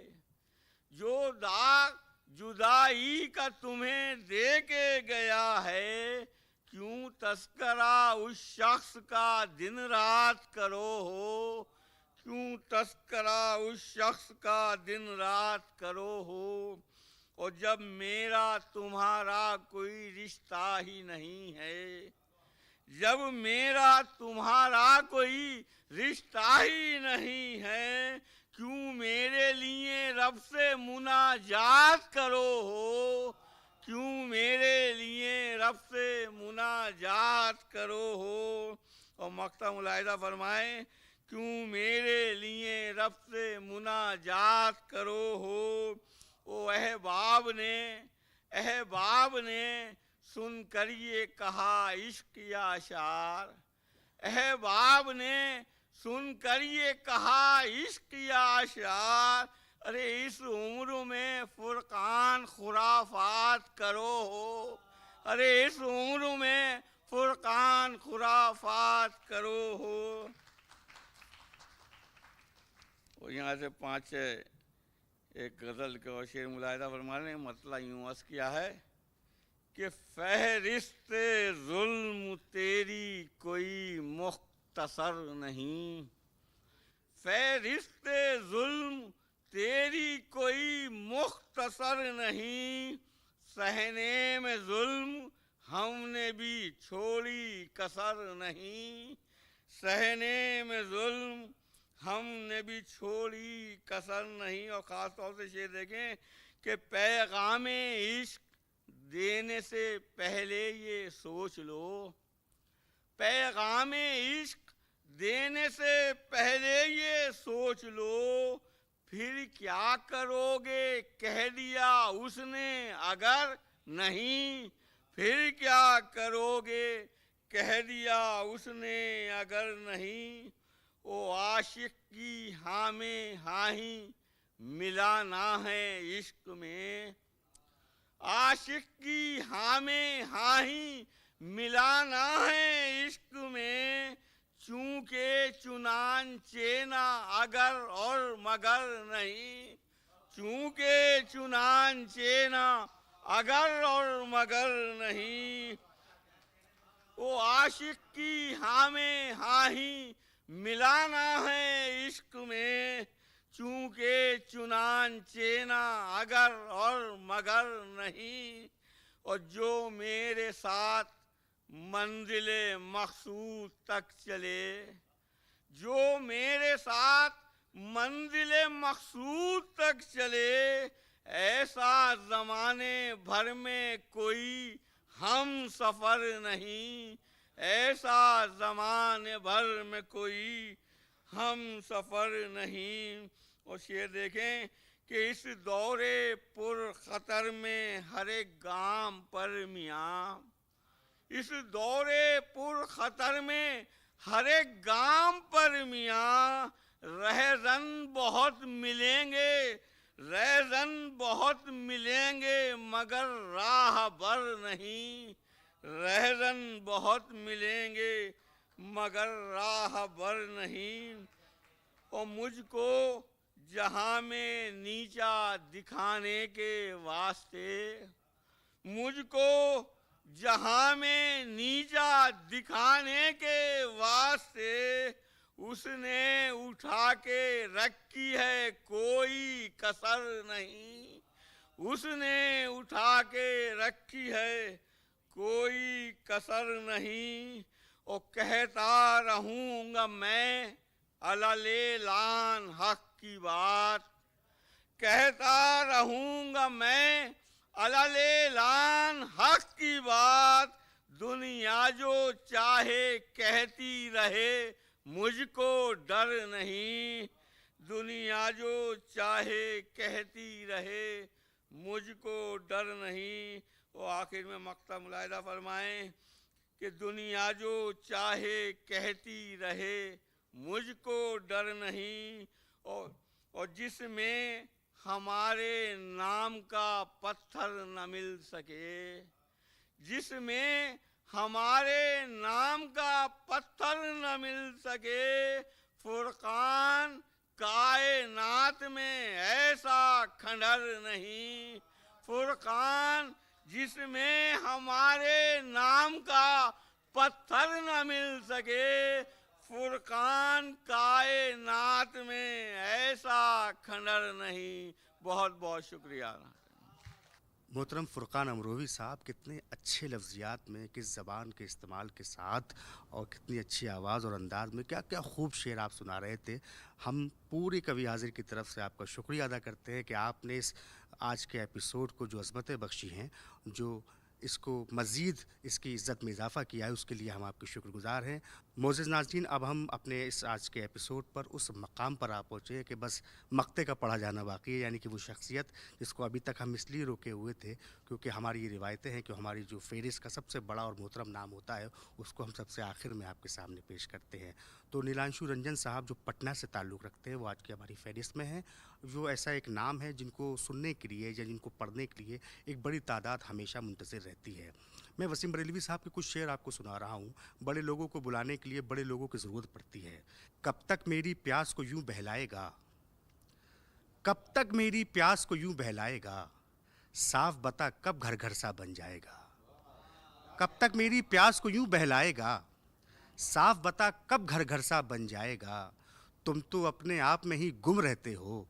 जो दाग जुदाई का तुम्हें दे के गया है, क्यों तस्करा उस शख्स का दिन रात करो हो, क्यों तस्करा उस शख्स का दिन रात करो हो। और जब मेरा तुम्हारा कोई रिश्ता ही नहीं है, जब मेरा तुम्हारा कोई रिश्ता ही नहीं है, क्यों मेरे लिए रब से मुनाजात करो हो, क्यों मेरे लिए रब से मुनाजात करो हो। और मक्ता मुलाहिदा फरमाएं, क्यों मेरे लिए रब से मुनाजात करो हो। ओ अहबाब ने सुनकर ये कहा इश्क या अशार, अहबाब ने सुनकर ये कहा इश्क या अशार, अरे इस उम्र में फुरकान खुराफात करो हो, अरे इस उम्र में फुरकान खुराफात करो हो। और यहाँ से 5 एक गज़ल के और शेर मुलाहिदा फरमाने, मतलब यूँ अर्ज़ किया है कि फ़हरिस्त ज़ुल्म तेरी कोई मुख्तसर नहीं, फ़हरिस्त ज़ुल्म तेरी कोई मुख्तसर नहीं, सहने में ज़ुल्म हमने भी छोड़ी कसर नहीं, सहने में ज़ुल्म हमने भी छोड़ी कसर नहीं। और ख़ास तौर से शेर देखें कि पैगाम इश्क देने से पहले ये सोच लो, पैगाम इश्क देने से पहले ये सोच लो, फिर क्या करोगे कह दिया उसने अगर नहीं, फिर क्या करोगे कह दिया उसने अगर नहीं। ओ आशिक की हाँ में हाँ ही मिलाना है इश्क में, आशिक की हाँ में हाँ ही मिलाना है इश्क में। चूंकि चुनांचे ना अगर और मगर नहीं, चूंकि चुनांचे ना अगर और मगर नहीं। ओ आशिक की हाँ में हाँ ही मिलाना है इश्क में, चूंकि चुनांचे ना अगर और मगर नहीं। और जो मेरे साथ मंजिले मकसूद तक चले, जो मेरे साथ मंजिले मकसूद तक चले, ऐसा ज़माने भर में कोई हम सफ़र नहीं, ऐसा ज़माने भर में कोई हम सफ़र नहीं। और शेर देखें कि इस दौरे पुर ख़तर में हर एक गाम पर मियाँ, इस दौरे पुर ख़तर में हर एक गाम पर मियाँ, रहज़न बहुत मिलेंगे, रहज़न बहुत मिलेंगे मगर राह बर नहीं, रहज़न बहुत मिलेंगे मगर राह बर नहीं। और मुझको जहाँ में नीचा दिखाने के वास्ते, मुझको जहाँ में नीचा दिखाने के वास्ते, उसने उठा के रखी है कोई कसर नहीं, उसने उठा के रखी है कोई कसर नहीं। और कहता रहूँगा मैं अललेलान हक की बात, कहता रहूँगा मैं अललेलान हक की बात। दुनिया जो चाहे कहती रहे मुझको डर नहीं, दुनिया जो चाहे कहती रहे मुझको डर नहीं। और आखिर में मक्ता मुलाहिदा फरमाएं कि दुनिया जो चाहे कहती रहे मुझको डर नहीं। और जिसमें हमारे नाम का पत्थर न मिल सके, जिसमें हमारे नाम का पत्थर न मिल सके, फुरकान कायनात में ऐसा खंडर नहीं, फुरकान जिसमें हमारे नाम का पत्थर न मिल सके, फुरकान कायनात में ऐसा खंडर नहीं। बहुत बहुत शुक्रिया। मोहतरम फ़ुरक़ान अमरोही साहब, कितने अच्छे लफ्ज़ियात में, किस ज़बान के इस्तेमाल के साथ और कितनी अच्छी आवाज़ और अंदाज़ में क्या क्या खूब शेर आप सुना रहे थे। हम पूरी कवि हाज़िर की तरफ से आपका शुक्रिया अदा करते हैं कि आपने इस आज के एपिसोड को जो अज़मतें बख्शी हैं, जो इसको मज़ीद इसकी इज़्ज़त में इजाफ़ा किया है, उसके लिए हम आपके शुक्रगुज़ार हैं। मोअज़्ज़िज़ नाज़रीन, अब हम अपने इस आज के एपिसोड पर उस मकाम पर आ पहुँचे हैं कि बस मक्ते का पढ़ा जाना बाकी है, यानी कि वो शख्सियत जिसको अभी तक हम इसलिए रोके हुए थे क्योंकि हमारी ये रिवायतें हैं कि हमारी जो फ़हरिस्त का सबसे बड़ा और मोहतरम नाम होता है उसको हम सबसे आखिर में आपके सामने पेश करते हैं। तो नीलांशु रंजन साहब जो पटना से ताल्लुक़ रखते हैं वो आज की हमारी फ़हरिस्त में हैं। जो ऐसा एक नाम है जिनको सुनने के लिए या जिनको पढ़ने के लिए एक बड़ी तादाद हमेशा मुंतज़िर रहती है। मैं वसीम बरेलवी साहब के कुछ शेर आपको सुना रहा हूँ। बड़े लोगों को बुलाने के लिए बड़े लोगों की ज़रूरत पड़ती है। कब तक मेरी प्यास को यूँ बहलाएगा, कब तक मेरी प्यास को यूँ बहलाएगा, साफ बता कब घर घर सा बन जाएगा। कब तक मेरी प्यास को यूँ बहलाएगा, साफ बता कब घर घर सा बन जाएगा। तुम तो अपने आप में ही गुम रहते हो,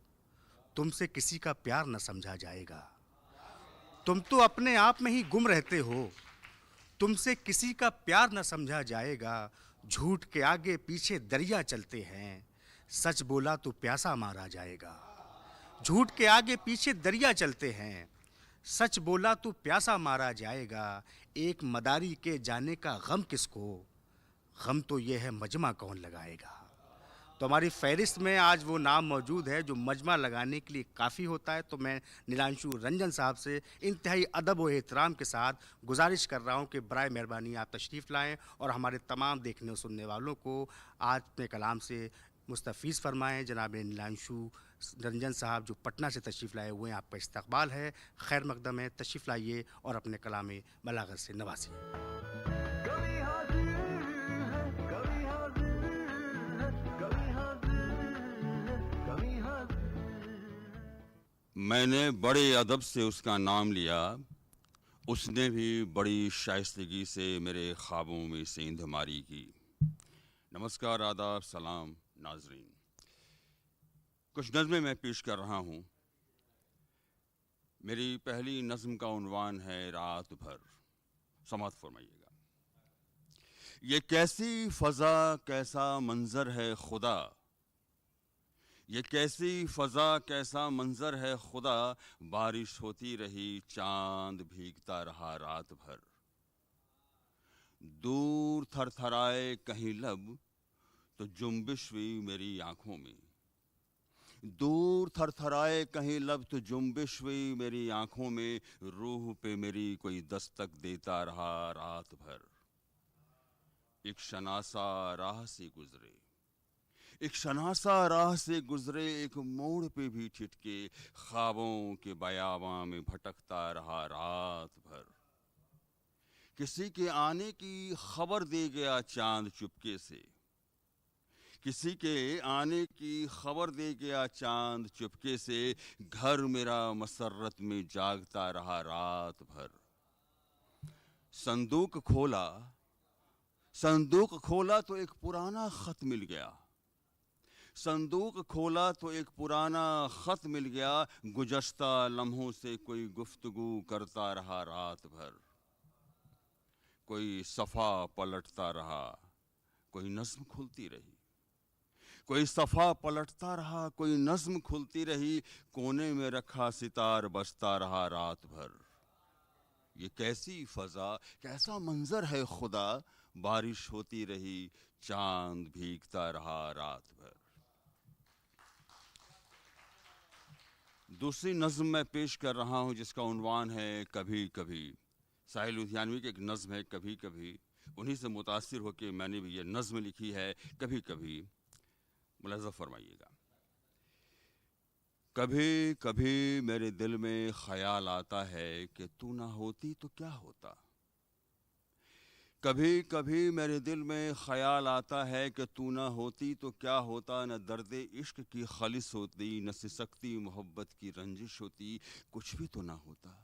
तुमसे किसी का प्यार न समझा जाएगा। तुम तो अपने आप में ही गुम रहते हो, तुमसे किसी का प्यार न समझा जाएगा। झूठ के आगे पीछे दरिया चलते हैं, सच बोला तो प्यासा मारा जाएगा, झूठ के आगे पीछे दरिया चलते हैं। सच बोला तो प्यासा मारा जाएगा, एक मदारी के जाने का गम किसको, गम तो ये है मजमा कौन लगाएगा। तो हमारी फहरिस्त में आज वो नाम मौजूद है जो मजमा लगाने के लिए काफ़ी होता है। तो मैं नीलांशु रंजन साहब से इंतहाई अदब और एहतराम के साथ गुजारिश कर रहा हूँ कि बराए मेहरबानी आप तशरीफ़ लाएँ और हमारे तमाम देखने और सुनने वालों को आज अपने कलाम से मुस्तफ़ीज़ फरमाएँ। जनाब नीलांशु रंजन साहब जो पटना से तशरीफ़ लाए हुए हैं, आपका इस्तकबाल है, खैर मकदम है, तशरीफ़ लाइए और अपने कलाम बलागत से नवाजिए। मैंने बड़े अदब से उसका नाम लिया, उसने भी बड़ी शाइस्तगी से मेरे ख्वाबों में सेंध मारी की। नमस्कार, आदाब, सलाम नाजरीन। कुछ नज़में मैं पेश कर रहा हूँ। मेरी पहली नज़्म का उन्वान है रात भर। समाअत फरमाइएगा। ये कैसी फ़ज़ा कैसा मंज़र है खुदा, ये कैसी फ़ज़ा कैसा मंज़र है खुदा, बारिश होती रही चांद भीगता रहा रात भर। दूर थरथराए कहीं लब तो जुम्बिश हुई मेरी आँखों में, दूर थरथराए कहीं लब तो जुम्बिश हुई मेरी आँखों में, रूह पे मेरी कोई दस्तक देता रहा रात भर। एक शनासा राह से गुजरे, एक शनासा राह से गुजरे, एक मोड़ पे भी छिटके, ख्वाबों के बयाबां में भटकता रहा रात भर। किसी के आने की खबर दे गया चांद चुपके से, किसी के आने की खबर दे गया चांद चुपके से, घर मेरा मसर्रत में जागता रहा रात भर। संदूक खोला, संदूक खोला तो एक पुराना खत मिल गया, संदूक खोला तो एक पुराना खत मिल गया, गुज़श्ता लम्हों से कोई गुफ्तगू करता रहा रात भर। कोई सफ़ा पलटता रहा, कोई नज़्म खुलती रही, कोई सफ़ा पलटता रहा, कोई नज़्म खुलती रही, कोने में रखा सितार बजता रहा रात भर। ये कैसी फ़ज़ा कैसा मंज़र है खुदा, बारिश होती रही चांद भीगता रहा रात भर। दूसरी नज़्म मैं पेश कर रहा हूँ जिसका उन्वान है कभी कभी। साहिल लुधियानवी की एक नज़्म है कभी कभी, उन्हीं से मुतासिर होकर मैंने भी ये नज़्म लिखी है कभी कभी। मुलाज़ा फरमाइएगा। कभी कभी मेरे दिल में ख्याल आता है कि तू ना होती तो क्या होता, कभी कभी मेरे दिल में ख्याल आता है कि तू ना होती तो क्या होता, न दर्द इश्क की खालिस होती, न सिसकती मोहब्बत की रंजिश होती, कुछ भी तो ना होता,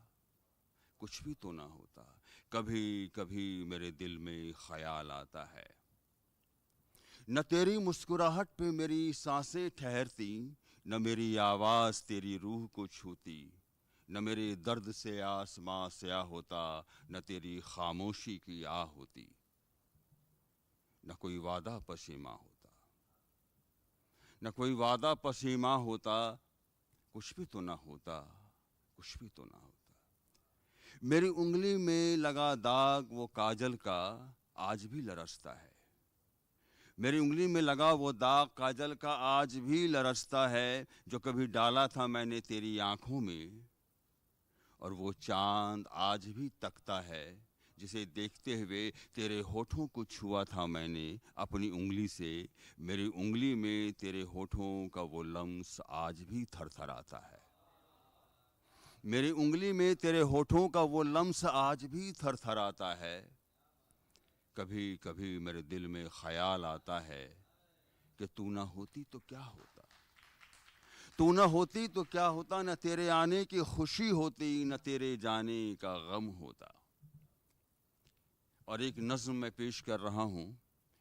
कुछ भी तो ना होता। कभी कभी मेरे दिल में ख्याल आता है, न तेरी मुस्कुराहट पे मेरी सांसें ठहरती, न मेरी आवाज़ तेरी रूह को छूती, न मेरे दर्द से आसमां स्याह होता, न तेरी खामोशी की आह होती, न कोई वादा पसीमा होता, न कोई वादा पसीमा होता, कुछ भी तो ना होता, कुछ भी तो ना होता। मेरी उंगली में लगा दाग वो काजल का आज भी लरसता है, मेरी उंगली में लगा वो दाग काजल का आज भी लरसता है, जो कभी डाला था मैंने तेरी आंखों में, और वो चांद आज भी तकता है, जिसे देखते हुए तेरे होठों को छुआ था मैंने अपनी उंगली से, मेरी उंगली में तेरे होठों का वो लम्स आज भी थरथराता है, मेरी उंगली में तेरे होठों का वो लम्स आज भी थरथराता है। कभी कभी मेरे दिल में ख्याल आता है कि तू ना होती तो क्या होता, तू न होती तो क्या होता, न तेरे आने की खुशी होती, न तेरे जाने का गम होता। और एक नज़्म मैं पेश कर रहा हूँ,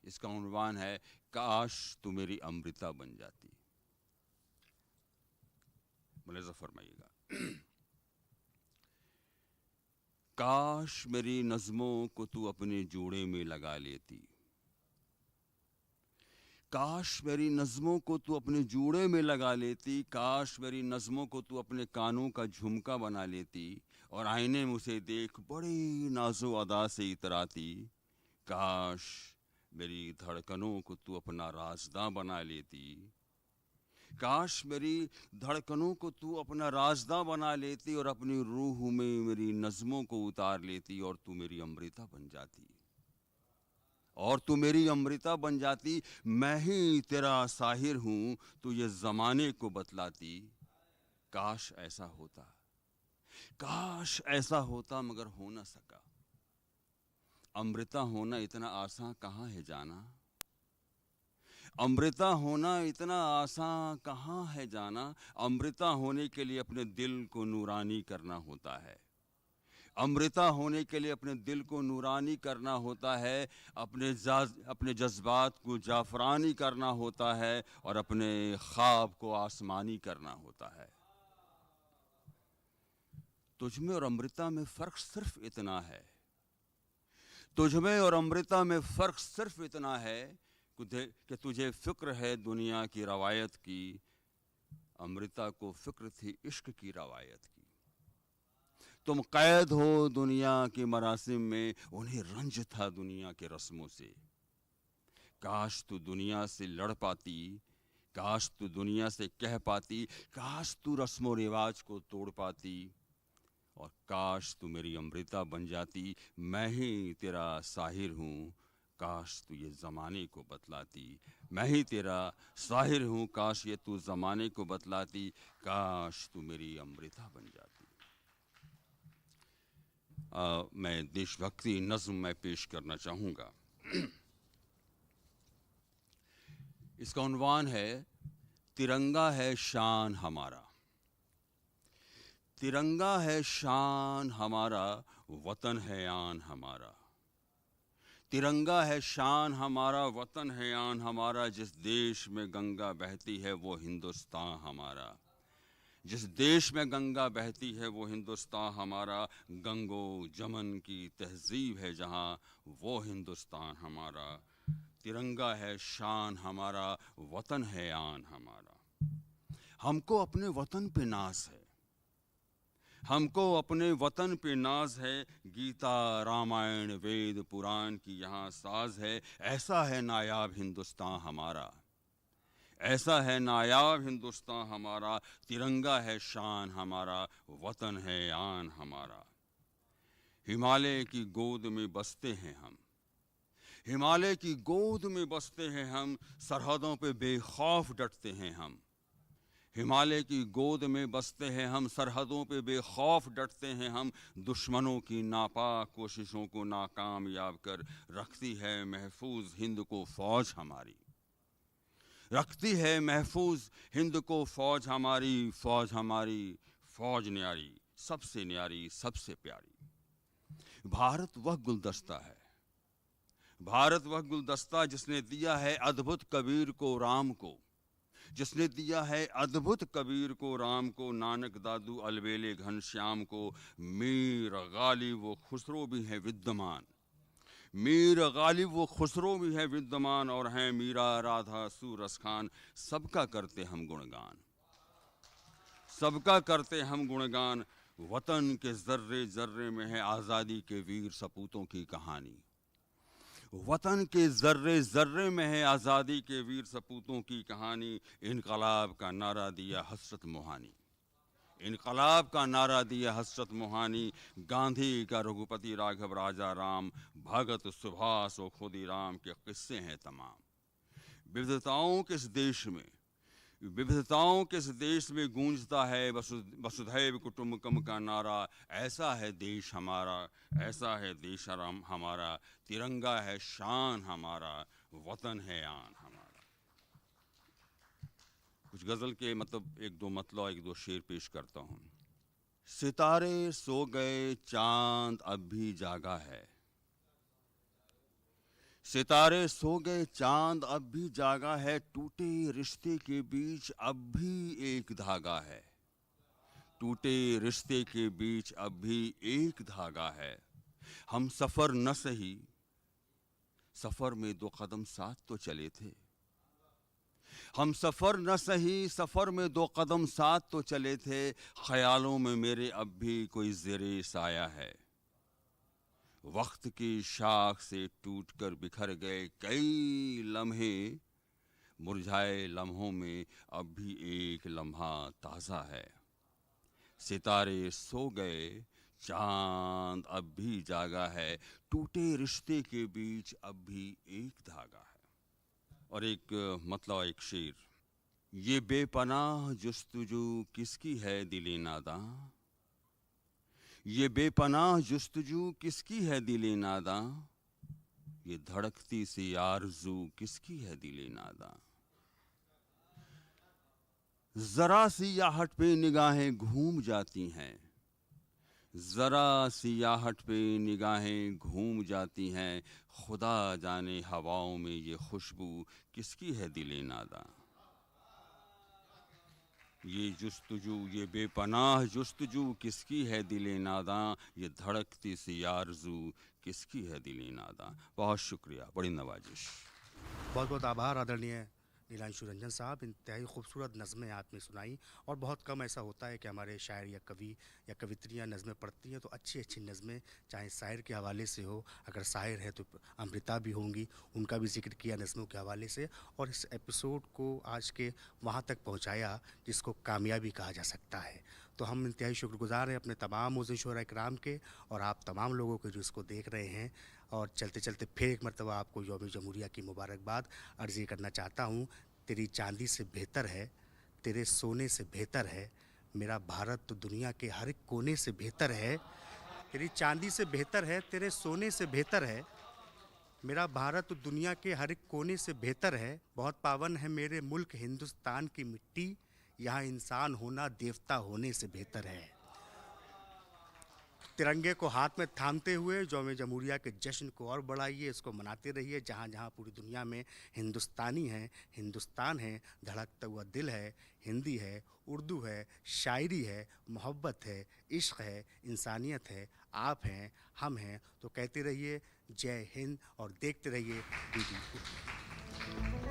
इसका उन्वान है काश तू मेरी अमृता बन जाती। मुलाज़ा फरमाइएगा। काश मेरी नज़्मों को तू अपने जोड़े में लगा लेती, काश मेरी नज़मों को तू अपने जूड़े में लगा लेती, काश मेरी नज़मों को तू अपने कानों का झुमका बना लेती और आईने में उसे देख बड़ी नाजो अदा से इतराती। काश मेरी धड़कनों को तू अपना राजदां बना लेती, काश मेरी धड़कनों को तू अपना राजदां बना लेती और अपनी रूह में मेरी नज़मों को उतार लेती और तू मेरी अमृता बन जाती, और तू मेरी अमृता बन जाती। मैं ही तेरा साहिर हूँ, तू ये ज़माने को बतलाती। काश ऐसा होता, काश ऐसा होता, मगर हो न सका। अमृता होना इतना आसान कहाँ है जाना, अमृता होना इतना आसान कहाँ है जाना। अमृता होने के लिए अपने दिल को नूरानी करना होता है, अमृता होने के लिए अपने दिल को नूरानी करना होता है, अपने जज्बात को जाफरानी करना होता है और अपने ख्वाब को आसमानी करना होता है। तुझमें और अमृता में फ़र्क सिर्फ इतना है, तुझमें और अमृता में फ़र्क सिर्फ इतना है कि तुझे फ़िक्र है दुनिया की रवायत की, अमृता को फ़िक्र थी इश्क की रवायत की। तुम कैद हो दुनिया के मरासिम में, उन्हें रंज था दुनिया के रस्मों से। काश तू दुनिया से लड़ पाती, काश तू दुनिया से कह पाती, काश तू रस्मो रिवाज को तोड़ पाती, और काश तू मेरी अमृता बन जाती। मैं ही तेरा साहिर हूँ, काश तू ये ज़माने को बतलाती। मैं ही तेरा साहिर हूँ, काश ये तू ज़माने को बतलाती, काश तू मेरी अमृता बन जाती। मैं देशभक्ति नज़्म में पेश करना चाहूँगा। इसका उन्वान है तिरंगा है शान हमारा। तिरंगा है शान हमारा, वतन है आन हमारा। तिरंगा है शान हमारा, वतन है आन हमारा। जिस देश में गंगा बहती है वो हिंदुस्तान हमारा। जिस देश में गंगा बहती है वो हिंदुस्तान हमारा। गंगो जमन की तहजीब है जहाँ, वो हिंदुस्तान हमारा। तिरंगा है शान हमारा, वतन है आन हमारा। हमको अपने वतन पे नाज है, हमको अपने वतन पे नाज है। गीता रामायण वेद पुराण की यहाँ साज है। ऐसा है नायाब हिंदुस्तान हमारा, ऐसा है नायाब हिंदुस्तान हमारा। तिरंगा है शान हमारा, वतन है आन हमारा। हिमालय की गोद में बसते हैं हम, हिमालय की गोद में बसते हैं हम। सरहदों पे बेखौफ डटते हैं हम। हिमालय की गोद में बसते हैं हम, सरहदों पे बेखौफ डटते हैं हम। दुश्मनों की नापाक कोशिशों को नाकामयाब कर रखती है महफूज हिंद को फौज हमारी। रखती है महफूज हिंद को फौज हमारी। फौज हमारी, फौज न्यारी, सबसे न्यारी, सबसे प्यारी। भारत वह गुलदस्ता है, भारत वह गुलदस्ता जिसने दिया है अद्भुत कबीर को राम को, जिसने दिया है अद्भुत कबीर को राम को। नानक दादू अलबेले घनश्याम को। मीर गालिब वो खुसरो भी है विद्यमान, मीर गालिब वो खुसरो भी है विद्यमान। और हैं मीरा राधा सूरस खान, सबका करते हम गुणगान, सबका करते हम गुणगान। वतन के जर्रे जर्रे में है आज़ादी के वीर सपूतों की कहानी। वतन के जर्रे जर्रे में है आज़ादी के वीर सपूतों की कहानी। इनकलाब का नारा दिया हसरत मोहानी, इनकलाब का नारा दिया हसरत मोहानी। गांधी का रघुपति राघव राजा राम, भगत सुभाष और खुदीराम के किस्से हैं तमाम। विविधताओं के इस देश में, विविधताओं के इस देश में गूंजता है वसुधैव कुटुंबकम का नारा। ऐसा है देश हमारा, ऐसा है देश हमारा। तिरंगा है शान हमारा, वतन है आन हमारा। कुछ गज़ल के मतलब एक दो शेर पेश करता हूँ। सितारे सो गए चांद अब भी जागा है, सितारे सो गए चांद अब भी जागा है। टूटे रिश्ते के बीच अब भी एक धागा है, टूटे रिश्ते के बीच अब भी एक धागा है। हम सफ़र न सही, सफ़र में दो कदम साथ तो चले थे, हम सफ़र न सही, सफ़र में 2 कदम साथ तो चले थे, ख्यालों में मेरे अब भी कोई ज़ेरे साया है। वक्त की शाख से टूटकर बिखर गए कई लम्हे, मुरझाए लम्हों में अब भी एक लम्हा ताज़ा है। सितारे सो गए, चांद अब भी जागा है, टूटे रिश्ते के बीच अब भी एक धागा है। और एक मतलब एक शेर, ये बेपनाह जुस्तजू किसकी है दिले नादां, ये बेपनाह जुस्तजू किसकी है दिले नादां, ये धड़कती सी आरज़ू किसकी है दिले नादां। जरा सी आहट पे निगाहें घूम जाती हैं, जरा सी आहट पे निगाहें घूम जाती हैं, खुदा जाने हवाओं में ये खुशबू किसकी है दिले नादा। ये जुस्तजू, ये बेपनाह जुस्तजू किसकी है दिले नादा, ये धड़कती सी आरज़ू किसकी है दिले नादा। बहुत शुक्रिया, बड़ी नवाजिश। बहुत बहुत आभार आदरणीय नीलांशु रंजन साहब। इंतहाई खूबसूरत नज़में आपने सुनाई और बहुत कम ऐसा होता है कि हमारे शायर या कवि या कवित्रियाँ नज़में पढ़ती हैं तो अच्छी अच्छी नज़में, चाहे शायर के हवाले से हो, अगर शायर है तो अमृता भी होंगी, उनका भी जिक्र किया नज़मों के हवाले से, और इस एपिसोड को आज के वहाँ तक पहुँचाया जिसको कामयाबी कहा जा सकता है। तो हम इंतहाई शुक्रगुज़ार हैं अपने तमाम मुअज़्ज़िन शुरा इकराम के और आप तमाम लोगों के जो इसको देख रहे हैं। और चलते चलते फिर एक मरतबा आपको यौम जमहूरिया की मुबारकबाद अर्ज़ ये करना चाहता हूँ। तेरी चांदी से बेहतर है, तेरे सोने से बेहतर है, मेरा भारत तो दुनिया के हर एक कोने से बेहतर है। तेरी चांदी से बेहतर है, तेरे सोने से बेहतर है, मेरा भारत तो दुनिया के हर एक कोने से बेहतर है। बहुत पावन है मेरे मुल्क हिंदुस्तान की मिट्टी, यहाँ इंसान होना देवता होने से बेहतर है। तिरंगे को हाथ में थामते हुए यौम जमहूरिया के जश्न को और बढ़ाइए, इसको मनाते रहिए। जहाँ जहाँ पूरी दुनिया में हिंदुस्तानी हैं, हिंदुस्तान है, धड़कता हुआ दिल है, हिंदी है, उर्दू है, शायरी है, मोहब्बत है, इश्क है, इंसानियत है, आप हैं, हम हैं। तो कहते रहिए जय हिंद और देखते रहिए DD।